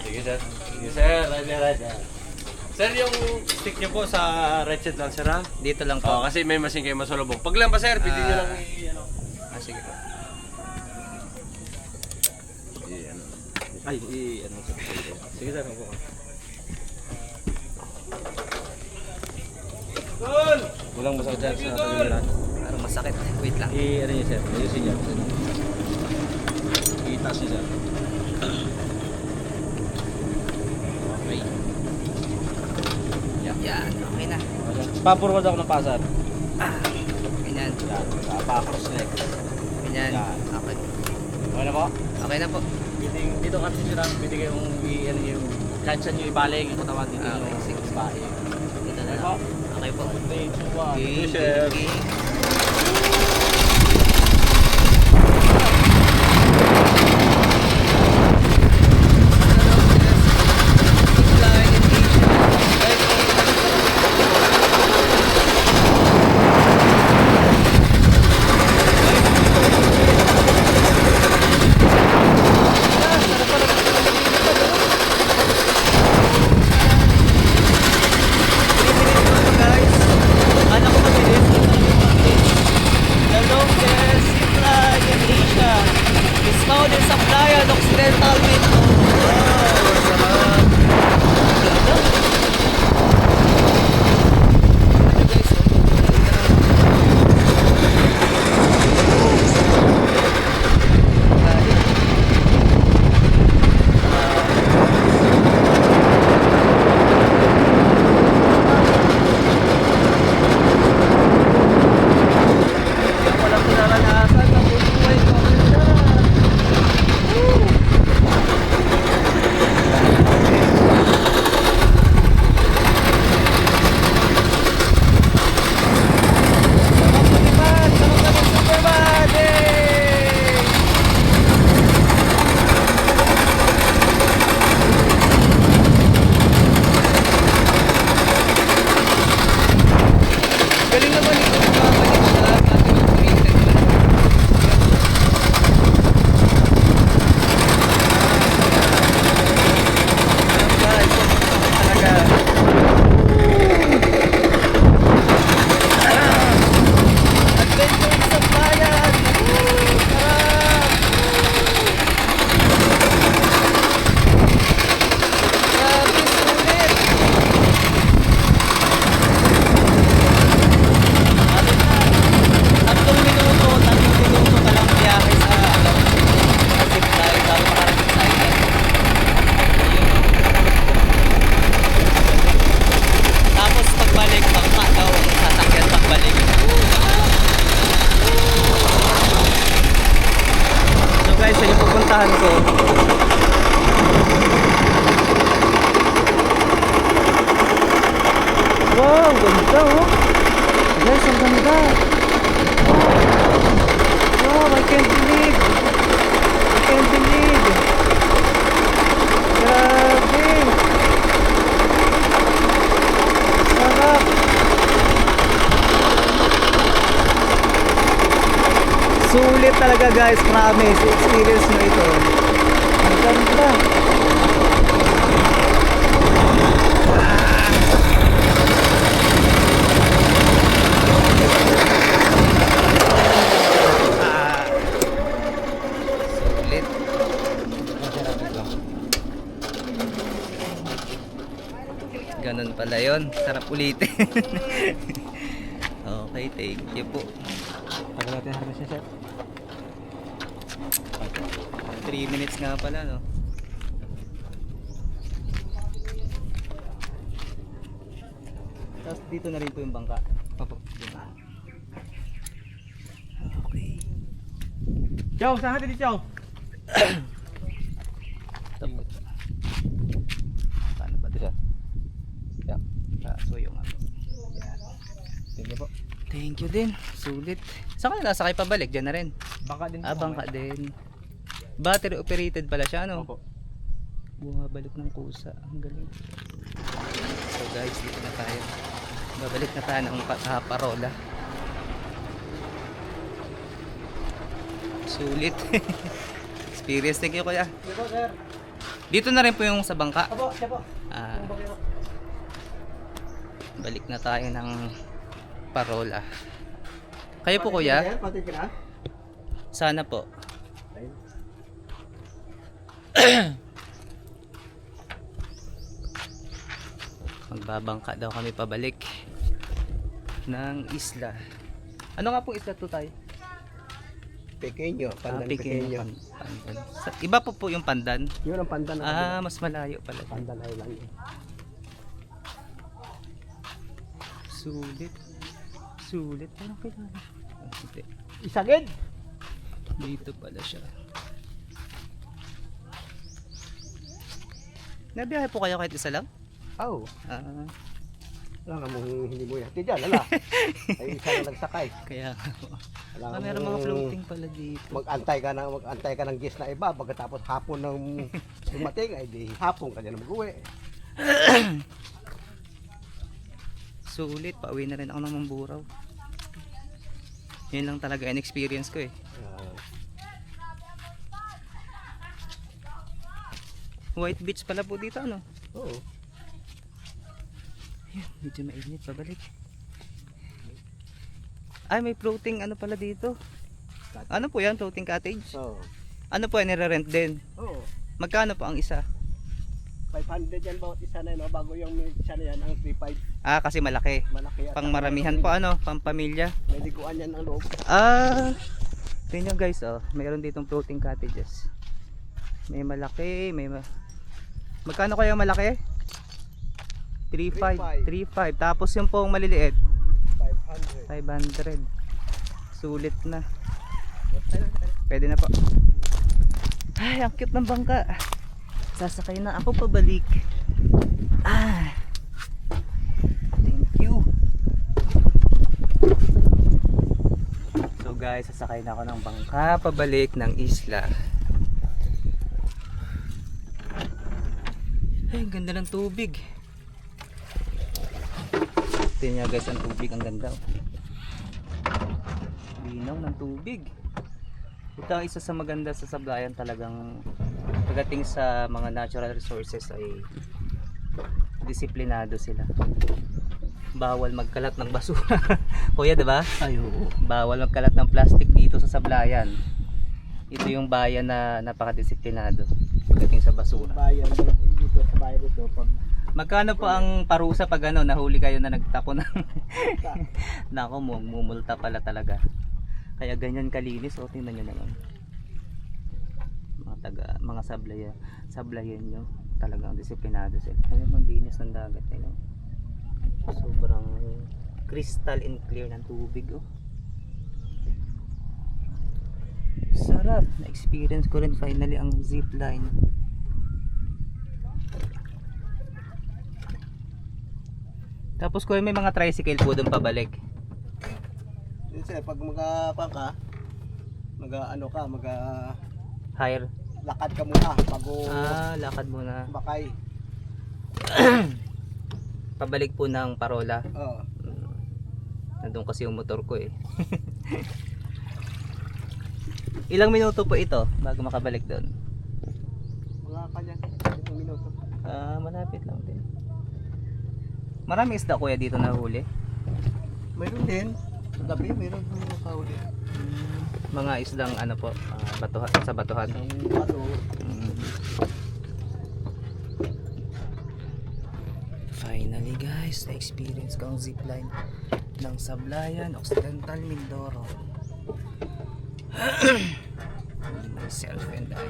Sige sir. Sige sir, right. Sir, yung stick nyo po sa right side lang sir ha? Dito lang po. Oo, kasi may machine kayo masulubong. Pag lang pa sir, pwede nyo lang ano. Sige po. Ay, ano sir. Sige sir, ako ka. Walang masakit dyan sa kabilaan. Parang masakit. Wait lang. Ano nyo sir, ayusin nyo. Itaas nyo sir. Okay. Yan. Okay na. Papurwad ako ng pasar. Ganyan. Yan, pa-cross leg. Ganyan. Yan. Okay. Okay na po? Okay na po. Dito kasi sila, pwede kayong ano yung kahit saan nyo ibaling yung katawan dito Okay, yung sige. bahay. Dito na Okay lang. po? Okay po. 3, 2, 1. Okay. Chef. Okay. Dismounted supplier ng Occidental Mint. Walang pinaranasan ng buhay ko. Galing naman ito, babalik siya at ating operated pa. Guys, talaga. Adventure sa bayan! Grabe, sulit! Tatlong minuto ka lang biyahe sa zipline bago makarating sa island. Tapos pagbalik, bangka daw ang sasakyan pagbalik. So guys, yun yung pupuntahan ko. Wow, ganda oh! Guys, ang ganda! Wow, I can't believe! I can't believe! Grabe! Sarap! Sulit talaga guys, promise! Experience nyo ito. Ang ganda! Sulit. Ganun pala yun. Sarap ulitin. Okay, thank you po. Tagal natin harvest niya sir. 3 minutes nga pala, no? Tapos dito na rin po yung bangka. Opo. Okay. Chow, saan natin dito Chow? Tapos. Paano ba ito siya? Yeah. So yung ano. Thank you po. Thank you din. Sulit. Saan ka nasakay pabalik? Diyan na rin. Bangka din po. Ah, bangka din. Battery operated pala siya, no? Opo. Bumabalik ng kusa. Ang galing. So guys, dito na tayo. Babalik na tayo ng parola. Sulit. Experience. Thank you kuya. Thank you po sir. Dito na rin po yung sa bangka. Apo, siya po. Ah, balik na tayo ng Parola. Kayo po kuya? Pati ka na? Sana po. Ayun. Magbabangka daw kami pabalik ng isla. Ano nga pong isla to tayo? Pequeño, pandan Pequeño. pequeño. Pandan. Iba po yung pandan. Yun ang pandan. Mas malayo pala. Pandan Island. Sulit. Sulit. Parang kailangan. Hindi. Isagid! Dito pala siya. Nabiyahe po kayo kahit isa lang? Oh, Ah, wala nga mong hindi mo yan. Tiyan, ala. Ay, isa na nagsakay. kaya nga po. Wala nga Meron mga mong floating pala dito. Mag-antay ka ng guest na iba. Pagkatapos hapon ng dumating, ay di hapon ka dyan na mag-uwi. Sulit. Pauwi na rin ako ng Mamburao. Yun lang talaga in-experience ko eh. White Beach pala po dito ano? Oo. Ayun, medyo mainit. Pabalik. Ay, may floating ano pala dito. Ano po yan? Floating cottage? Oo. Ano po yan? Nire-rent din? Oo. Magkano po ang isa? 500 yan bawat isa na yun. Bago yung isa na yan, ang 3.5. Ah, kasi malaki. Malaki yan. Pang maramihan po ano? Pang pamilya. May liguan yan ang loob. Ah, tingnan nyo guys, oh, mayroon ditong floating cottages. May malaki, magkano kaya malaki? 3.5, 3.5. Tapos yung pong maliliit, 500. 500. Sulit na. Pwede na po. Ay, ang cute ng bangka. Sasakay na ako pabalik. Ah. Thank you. So guys, sasakay na ako ng bangka pabalik ng isla. Ay, ang ganda ng tubig. Tingnan nyo guys, ang tubig, ang ganda. Linaw ng tubig. Ito ang isa sa maganda sa Sablayan, talagang pagdating sa mga natural resources ay disiplinado sila. Bawal magkalat ng basura. Kuya, 'di ba? Ayo. Bawal magkalat ng plastic dito sa Sablayan. Ito yung bayan na napakadisiplinado pagdating sa basura. Bayan dito sa bayan dito. Pag Magkano po ang parusa pag ano, nahuli kayo na nagtapo ng nako, mumulta pala talaga. Kaya ganyan kalinis, o tingnan nyo naman. Mga sablayan nyo, talagang disiplinado sila. Kaya maglinis ng dagat nila. Sobrang crystal and clear ng tubig, oh. Sarap, na-experience ko rin finally ang zip line. Tapos ko may mga tricycle po doon pabalik. yun sir, pag magapang ka, Hire. lakad ka muna bago Lakad muna. bakay. Pabalik po ng Parola. Oo. Nandun kasi yung motor ko eh. Ilang minuto po ito bago makabalik doon? Mga kanyan, 1 minuto. Malapit lang din. Maraming isda kuya dito na huli. Mayroon din. Sa gabi, mayroon din nakahuli. Mga isdang ano po, batuhan, sa batuhan. Ang bato, Finally guys, na-experience ko ang zipline ng Sablayan, Occidental Mindoro. Myself and I.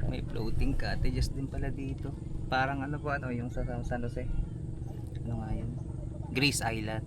May floating cottages din pala dito. Parang ano po, ano yung sa San Jose. Ano nga yun? Grace Island.